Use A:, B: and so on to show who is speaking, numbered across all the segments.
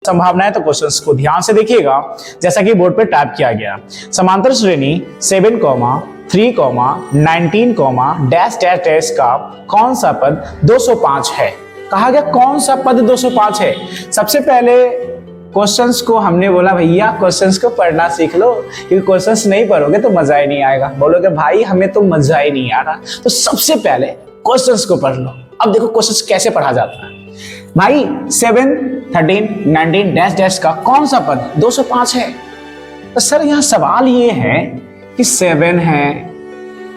A: संभावनाएं तो क्वेश्चंस को ध्यान से देखिएगा जैसा कि बोर्ड पे टाइप किया गया। समांतर श्रेणी 7, 3, 19, डैश डैश डैश का कौन सा पद 205 है। कहा गया कौन सा पद 205 है। सबसे पहले क्वेश्चंस को हमने बोला भैया क्वेश्चंस को पढ़ना सीख लो, क्योंकि क्वेश्चंस नहीं पढ़ोगे तो मजा ही नहीं आएगा। बोलोगे भाई हमें तो मजा ही नहीं आ रहा, तो सबसे पहले क्वेश्चंस को पढ़ लो। अब देखो क्वेश्चंस कैसे पढ़ा जाता है भाई। 7, 13, 19 डैश डैश का कौन सा पद 205 है। तो सर यहाँ सवाल ये है कि 7 है,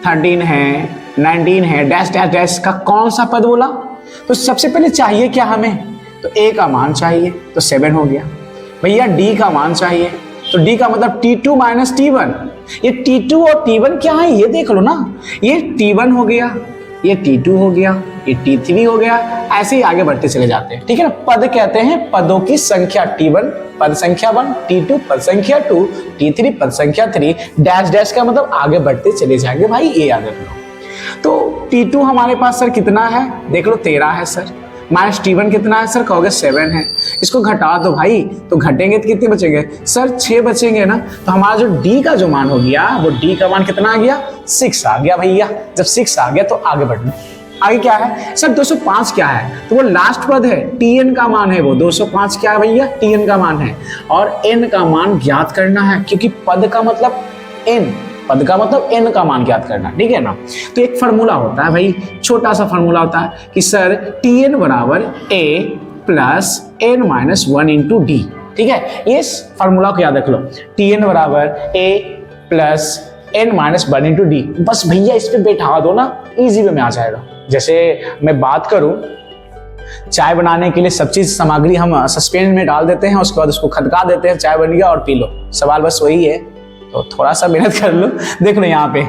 A: 13 है, 19 है, डैश डैश डैश का कौन सा पद बोला। तो सबसे पहले चाहिए क्या हमें, तो a का मान चाहिए, तो 7 हो गया। भैया d का मान चाहिए, तो d का मतलब t2 माइनस t1। ये t2 और t1 क्या है ये देख लो ना, ये t1 हो गया, ये t2 हो गया, ये t3 हो गया, ऐसे ही आगे बढ़ते चले जाते हैं। ठीक है ना। पद कहते हैं पदों की संख्या। t1 पद संख्या 1, t2 पद संख्या 2, t3 पद संख्या 3, डैश डैश का मतलब आगे बढ़ते चले जाएंगे भाई, ये याद रख लो। तो t2 हमारे पास सर कितना है, देख लो 13 है सर, माइनस t1 कितना है सर, कहोगे 7 है। इसको घटा दो भाई, तो घटेंगे तो कितने बचेंगे सर, 6 बचेंगे ना। तो हमारा जो d का जो मान हो गया, वो d का मान कितना आ गया, 6 आ गया भैया। जब 6 आ गया तो आगे बढ़ना। आगे क्या है सर, 205 क्या है, तो वो लास्ट पद है, tn का मान है वो। 205 क्या है भैया, tn का मान है, और n का मान ज्ञात करना है, क्योंकि पद का मतलब n, पद का मतलब n का मान ज्ञात करना। ठीक है ना। तो एक फॉर्मूला होता है भाई, छोटा सा फॉर्मूला होता है कि सर tn बराबर a plus n minus 1 into D. ठीक है, ये फॉर्मूला को याद रख लो, tn बराबर a plus n minus 1 into D. बस भैया इस पे बैठा दो ना, इजी वे में आ जाएगा। जैसे मैं बात करूं, चाय बनाने के लिए सब चीज सामग्री हम सस्पेंस में डाल देते हैं, उसके बाद उसको खदका देते हैं, चाय बन गया और पी लो। सवाल बस वही है, तो थोड़ा सा मेहनत कर लो। देख लो यहाँ पे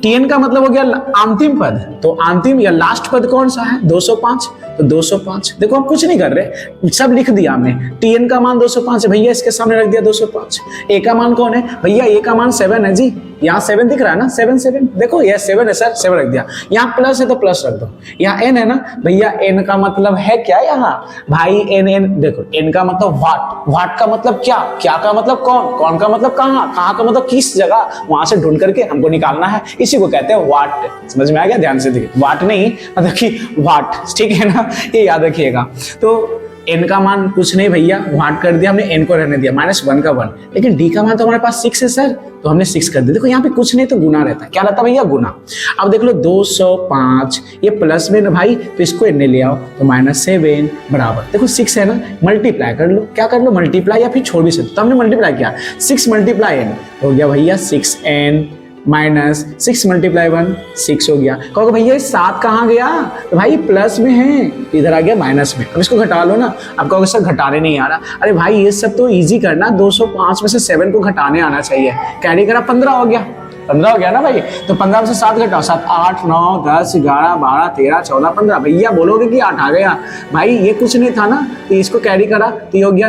A: tn का मतलब हो गया अंतिम पद, तो अंतिम या लास्ट पद कौन सा है, 205। तो 205 देखो हम कुछ नहीं कर रहे, सब लिख दिया हमने। tn का मान 205 है भैया, इसके सामने रख दिया 205। a का मान कौन है भैया, a का मान 7 है जी, यहाँ 7 दिख रहा है ना, 7 7 देखो ये 7 है सर, 7 रख दिया। यहाँ प्लस है तो प्लस रख दो, यहाँ n है ना भैया, n का मतलब है क्या यहाँ भाई, n देखो, n का मतलब वाट का मतलब क्या, क्या का मतलब कौन का मतलब कहाँ का मतलब किस जगह, वहां से ढूंढ करके हमको निकालना है, इसी को कहते हैं वाट। समझ में आ गया, ध्यान से देखिए, वाट नहीं मतलब कि वाट, ठीक है ना, ये याद रखिएगा। तो n का मान कुछ नहीं भैया, वाट कर दिया हमने, n को रहने दिया, -1 का 1, लेकिन d का मान तो हमारे पास 6 है सर, तो हमने 6 कर दिया। देखो यहाँ पे कुछ नहीं तो गुना रहता है, क्या रहता है भैया, गुना। अब देख लो 205, ये प्लस में ना भाई, तो इसको n ले आओ, तो -7 बराबर, देखो 6 है ना, मल्टीप्लाई कर लो, क्या कर लो मल्टीप्लाई, या फिर छोड़ भी सकते, तो हमने मल्टीप्लाई किया, 6 × n हो गया भैया 6n माइनस 6 × 1 6 हो गया। कहोगे भैया 7 कहाँ गया, तो भाई प्लस में है, इधर आ गया माइनस में। अब इसको घटा लो ना, अब कहोगे सर घटाने नहीं आ रहा, अरे भाई ये सब तो इजी करना, 205 में से 7 को घटाने आना चाहिए। कैरी करा 15 हो गया, 15 हो गया ना भाई, तो 15 में से 7 घटाओ, 7 8 9 10 11 12 13 14 15। भैया बोलोगे कि 8 आ गया, भाई ये कुछ नहीं था ना, तो इसको कैरी करा तो ये हो गया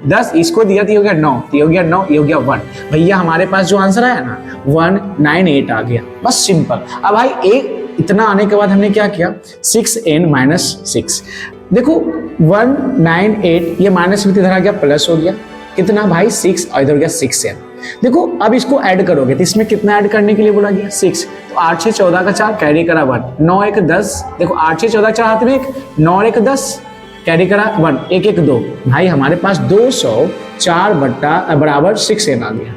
A: 10, इसको दिया तो ये हो गया 9, तो ये हो गया 9, ये हो गया 1। भैया हमारे पास जो आंसर आया ना 198 आ गया, बस सिंपल। अब भाई एक इतना आने के बाद हमने क्या किया, 6n माइनस 6, देखो 198, ये माइनस में इधर आ गया प्लस हो गया, कितना भाई 6, और इधर हो गया 6n। देखो अब इसको ऐड करोगे तो इसमें कितना ऐड करने के लिए बोला गया, 6, तो 8 6 14 का 4 कैरी करा 1, 9 1 10, देखो 8 6 14 4 हाथ में 1, 9 1 10 कैरी करा 1, 1 1 2, भाई हमारे पास 204 बराबर 6n आ गया।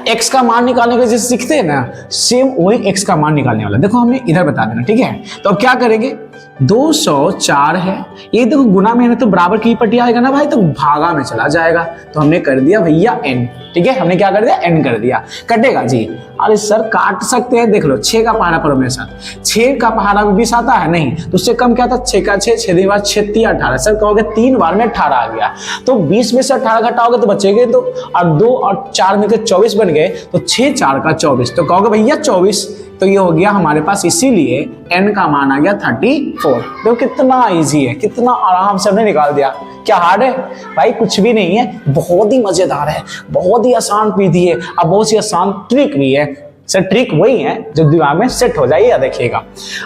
A: x का मान निकालने के लिए जैसे सीखते हैं ना, सेम वही x का मान निकालने वाला। देखो हमने इधर बता देना, ठीक है। तो अब क्या करेंगे, 204 है, ये देखो गुना में है तो बराबर की पट्टी आएगा ना भाई, तो भागा में चला जाएगा, तो हमने कर दिया भैया n। ठीक है, हमने क्या कर दिया, n कर दिया। कटेगा जी, अरे सर काट सकते हैं, देख लो 6 का पहाड़ा पर मेरे साथ, 6 का पहाड़ा में 20 आता है नहीं, तो उससे कम क्या था, 6 का 6, 6 दिन बाद 6 3 18। सर कहोगे 3 बार में 18 आ गया, तो 20 में से 18 घटाओगे तो बचेंगे तो, और 2 और 4 में 24 बन गए, तो 6 4 का 24, तो कहोगे भैया 24, तो ये हो गया हमारे पास, इसीलिए n का मान आ गया 34। देखो कितना इजी है, कितना आराम से हमने निकाल दिया। क्या हार्ड है भाई, कुछ भी नहीं है, बहुत ही मजेदार है, बहुत ही आसान विधि है, अब बहुत सी आसान ट्रिक भी है। सर ट्रिक वही है जो दिमाग में सेट हो जाए, देखिएगा।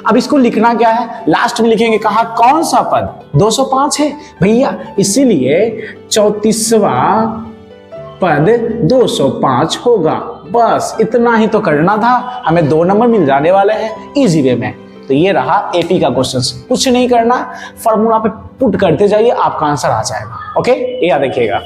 A: अब इसको लिखना क्या है, लास्ट में लिखेंगे कहा कौन सा पद 205 है भैया, इसीलिए 34वां पद 205 होगा। बस इतना ही तो करना था, हमें 2 नंबर मिल जाने वाले हैं इजी वे में। तो ये रहा एपी का क्वेश्चन, कुछ नहीं करना, फॉर्मूला पे पुट करते जाइए, आपका आंसर आ जाएगा। ओके, ये याद रखिएगा।